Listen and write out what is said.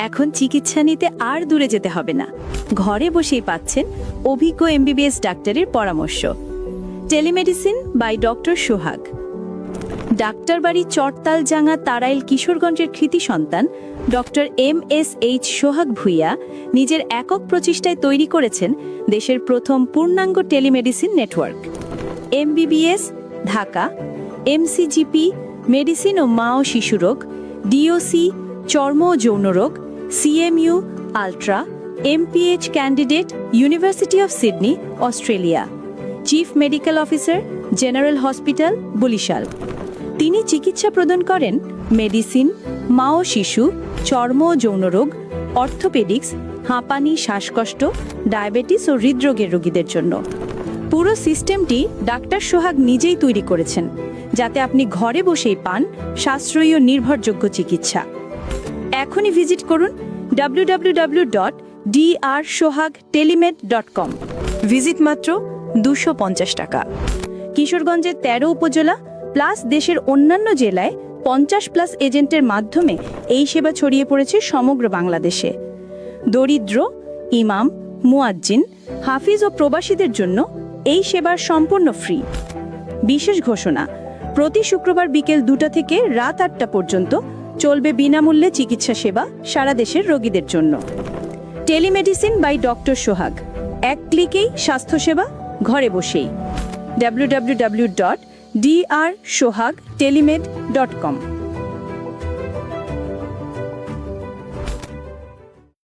এখন চিকিৎসা নিতে আর দূরে যেতে হবে না, ঘরে বসেই পাচ্ছেন অভিজ্ঞ এমবিবিএস ডাক্তারের পরামর্শ। টেলিমেডিসিন বাই ডক্টর সোহাগ। ডাক্তারবাড়ি চটতালজাঙ্গা তারাইল কিশোরগঞ্জের কৃতি সন্তান ডক্টর MSH সোহাগ ভূঁইয়া নিজের একক প্রচেষ্টায় তৈরি করেছেন দেশের প্রথম পূর্ণাঙ্গ telemedicine network. MBBS Dhaka, MCGP medicine ও মা ও শিশুরোগ, DOC চর্ম ও যৌনরোগ, CMU ultra, MPH candidate university of Sydney Australia, chief medical officer general hospital Barishal. তিনি চিকিৎসা প্রদান করেন মেডিসিন, মা ও শিশু, চর্ম ও যৌনরোগ, অর্থোপেডিক্স, হাঁপানি, শ্বাসকষ্ট, ডায়াবেটিস ও হৃদরোগের রোগীদের জন্য। পুরো সিস্টেমটি ডাক্তার সোহাগ নিজেই তৈরি করেছেন, যাতে আপনি ঘরে বসেই পান সাশ্রয়ী ও নির্ভরযোগ্য চিকিৎসা। এখনই ভিজিট করুন www.drsohagtelemed.com। ভিজিট মাত্র 250 টাকা। কিশোরগঞ্জের 13 উপজেলা প্লাস দেশের অন্যান্য জেলায় 50+ এজেন্টের মাধ্যমে এই সেবা ছড়িয়ে পড়েছে সমগ্র বাংলাদেশে। দরিদ্র, ইমাম, মুয়াজ্জিন, হাফিজ ও প্রবাসীদের জন্য এই সেবার সম্পূর্ণ ফ্রি। বিশেষ ঘোষণা, প্রতি শুক্রবার বিকেল 2টা থেকে রাত 8টা পর্যন্ত চলবে বিনামূল্যে চিকিৎসা সেবা সারা দেশের রোগীদের জন্য। টেলিমেডিসিন বাই ডক্টর সোহাগ, এক ক্লিকেই স্বাস্থ্যসেবা ঘরে বসেই। www.drsohagtelemed.com।